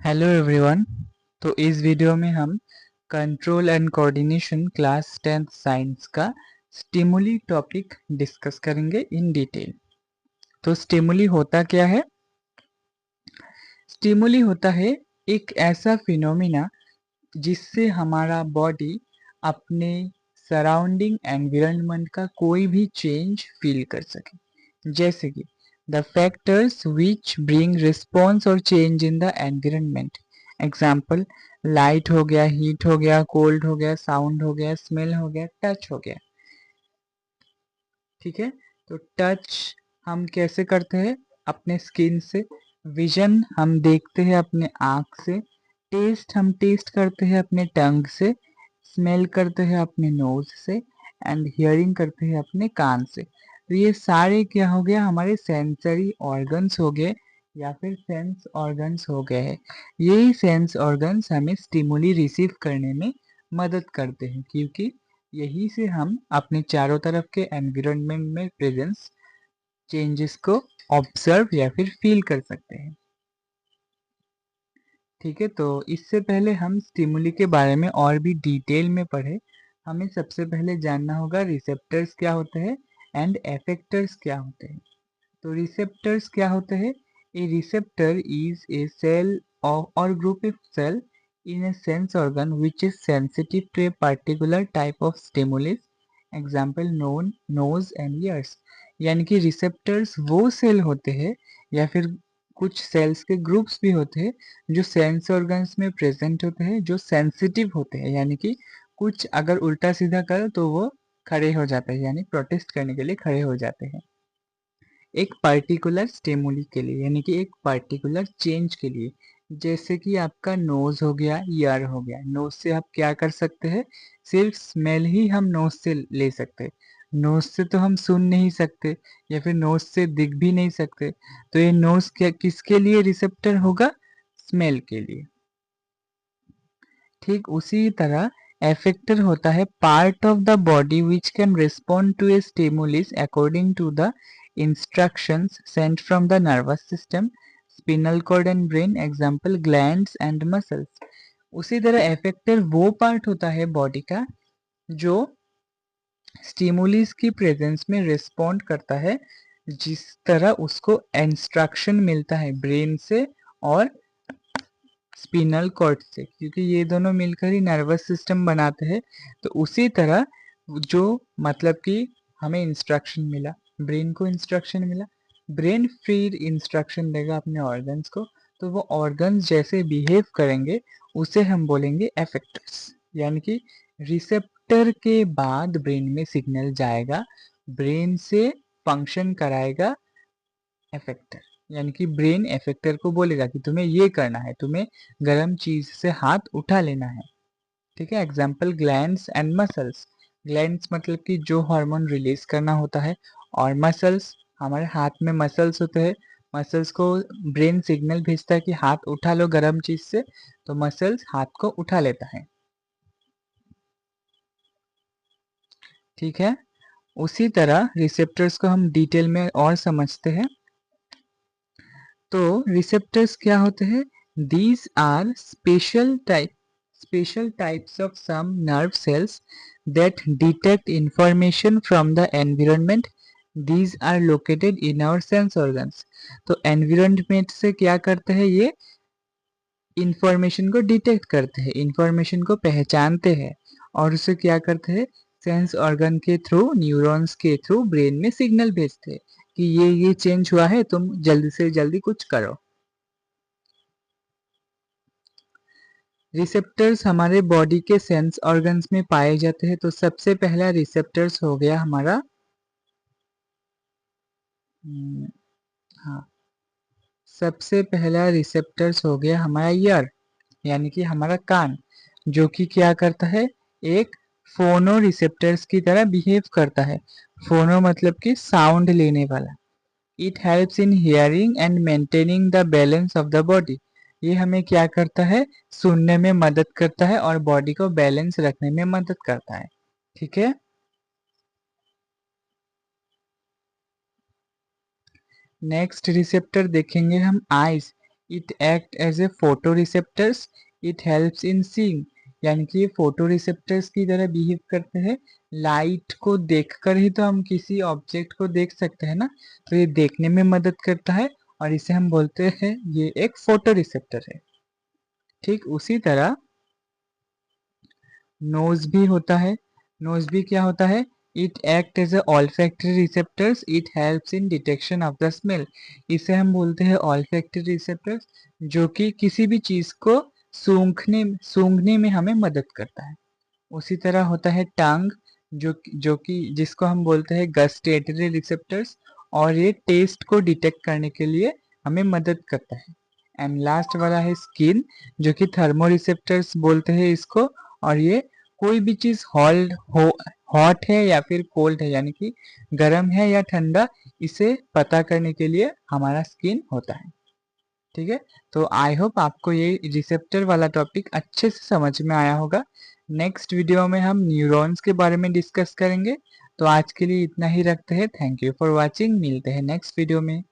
Hello everyone. तो इस video में हम control and coordination class 10th science का स्टिमुली टॉपिक डिस्कस करेंगे इन डिटेल। तो स्टिमुली होता क्या है? स्टिमुली होता है एक ऐसा फिनोमिना जिससे हमारा बॉडी अपने सराउंडिंग एनवायरनमेंट का कोई भी चेंज फील कर सके। जैसे कि the factors which bring response और change in the environment. Example, light हो गया, हीट हो गया, कोल्ड हो गया, साउंड हो गया, स्मेल हो गया, टच हो गया। ठीक है, तो टच हम कैसे करते हैं? अपने स्किन से। विजन हम देखते हैं अपने आँख से। टेस्ट हम टेस्ट करते हैं अपने टंग से। स्मेल करते हैं अपने नोज से। एंड हियरिंग करते हैं अपने कान से। तो ये सारे क्या हो गया? हमारे सेंसरी ऑर्गन्स हो गए या फिर सेंस ऑर्गन्स हो गए हैं। यही सेंस ऑर्गन्स हमें स्टिमुली रिसीव करने में मदद करते हैं, क्योंकि यही से हम अपने चारों तरफ के एनवायरनमेंट में प्रेजेंस चेंजेस को ऑब्जर्व या फिर फील कर सकते हैं। ठीक है, तो इससे पहले हम स्टिमुली के बारे में और भी डिटेल में पढ़े, हमें सबसे पहले जानना होगा रिसेप्टर्स क्या होते हैं एंड एफेक्टर्स क्या होते हैं। तो रिसेप्टर्स क्या होते हैं? A receptor is a cell or group of cell in a sense organ which is sensitive to a particular type of stimulus, example known nose and ears। यानी कि रिसेप्टर्स वो सेल होते हैं या फिर कुछ सेल्स के ग्रुप्स भी होते हैं जो सेंस ऑर्गन्स में प्रेजेंट होते हैं, जो सेंसिटिव होते हैं, यानी कि कुछ अगर उल्टा सीधा करो तो वो खड़े हो जाते हैं, यानी प्रोटेस्ट करने के लिए खड़े हो जाते हैं एक पर्टिकुलर स्टिमुली के लिए, यानी कि एक पर्टिकुलर चेंज के लिए। जैसे कि आपका नोज हो गया, ईयर हो गया। नोज से आप क्या कर सकते हैं? सिर्फ स्मेल ही हम नोज से ले सकते हैं। नोज से तो हम सुन नहीं सकते या फिर नोज से दिख भी नहीं सकते। तो ये नोज क्या किसके लिए रिसेप्टर होगा? स्मेल के लिए। ठीक उसी तरह एफेक्टर होता है part of the body which can respond to a stimulus according to the instructions sent from the nervous system, spinal cord and brain, example glands and muscles. उसी तरह एफेक्टर वो पार्ट होता है बॉडी का जो स्टिमुलस की प्रेजेंस में respond करता है, जिस तरह उसको इंस्ट्रक्शन मिलता है ब्रेन से और स्पिनल कॉर्ड से, क्योंकि ये दोनों मिलकर ही नर्वस सिस्टम बनाते हैं। तो उसी तरह जो मतलब कि हमें इंस्ट्रक्शन मिला, ब्रेन को इंस्ट्रक्शन मिला, ब्रेन फिर इंस्ट्रक्शन देगा अपने ऑर्गन्स को, तो वो ऑर्गन्स जैसे बिहेव करेंगे उसे हम बोलेंगे एफेक्टर्स। यानी कि रिसेप्टर के बाद ब्रेन में सिग्नल जाएगा, ब्रेन से फंक्शन कराएगा इफेक्टर। यानी कि ब्रेन इफेक्टर को बोलेगा कि तुम्हें ये करना है, तुम्हें गर्म चीज से हाथ उठा लेना है। ठीक है, example glands and muscles. Glands मतलब कि जो हार्मोन रिलीज करना होता है, और मसल्स, हमारे हाथ में मसल्स होते हैं। मसल्स को ब्रेन सिग्नल भेजता है कि हाथ उठा लो गर्म चीज से, तो मसल्स हाथ को उठा लेता है। ठीक है, उसी तरह रिसेप्टर्स को हम डिटेल में और समझते हैं। तो रिसेप्टर्स क्या होते हैं? These are special types of some nerve cells that detect information from the environment. These are located in our sense organs. तो एनवायरनमेंट से क्या करते हैं? ये इंफॉर्मेशन को डिटेक्ट करते हैं, इंफॉर्मेशन को पहचानते हैं और उसे क्या करते हैं? सेंस ऑर्गन के थ्रू, न्यूरॉन्स के थ्रू ब्रेन में सिग्नल भेजते हैं कि ये चेंज हुआ है, तुम जल्दी से जल्दी कुछ करो। रिसेप्टर्स हमारे बॉडी के सेंस ऑर्गन्स में पाए जाते हैं। तो सबसे पहला रिसेप्टर्स हो गया हमारा हाँ, सबसे पहला रिसेप्टर्स हो गया हमारा ईयर, यानी कि हमारा कान, जो कि क्या करता है? एक फोनो रिसेप्टर्स की तरह बिहेव करता है। फोनो मतलब कि साउंड लेने वाला। It helps in hearing and maintaining the balance of the body. ये हमें क्या करता है? सुनने में मदद करता है और बॉडी को बैलेंस रखने में मदद करता है। ठीक है, नेक्स्ट रिसेप्टर देखेंगे हम eyes. It act as a photo receptors, it helps in seeing, यानी कि ये फोटो रिसेप्टर्स की तरह बिहेव करते हैं। लाइट को देखकर ही तो हम किसी ऑब्जेक्ट को देख सकते हैं ना, तो ये देखने में मदद करता है और इसे हम बोलते हैं ये एक फोटो रिसेप्टर है। ठीक उसी तरह नोज भी होता है। नोज भी क्या होता है? It act as a olfactory receptors, it helps in detection of the smell. इसे हम बोलते हैं ऑल्फैक्टरी रिसेप्टर्स, जो कि किसी भी चीज को सूंघने में हमें मदद करता है। उसी तरह होता है टंग, जो कि जिसको हम बोलते हैं गस्टेटरी रिसेप्टर्स, और ये टेस्ट को डिटेक्ट करने के लिए हमें मदद करता है। एंड लास्ट वाला है स्किन, जो कि थर्मो रिसेप्टर्स बोलते हैं इसको, और ये कोई भी चीज हॉट है या फिर कोल्ड है, यानी कि गर्म है या ठंडा, इसे पता करने के लिए हमारा स्किन होता है। ठीक है, तो आई होप आपको ये रिसेप्टर वाला टॉपिक अच्छे से समझ में आया होगा। नेक्स्ट वीडियो में हम न्यूरॉन्स के बारे में डिस्कस करेंगे। तो आज के लिए इतना ही रखते हैं। थैंक यू फॉर वॉचिंग, मिलते हैं नेक्स्ट वीडियो में।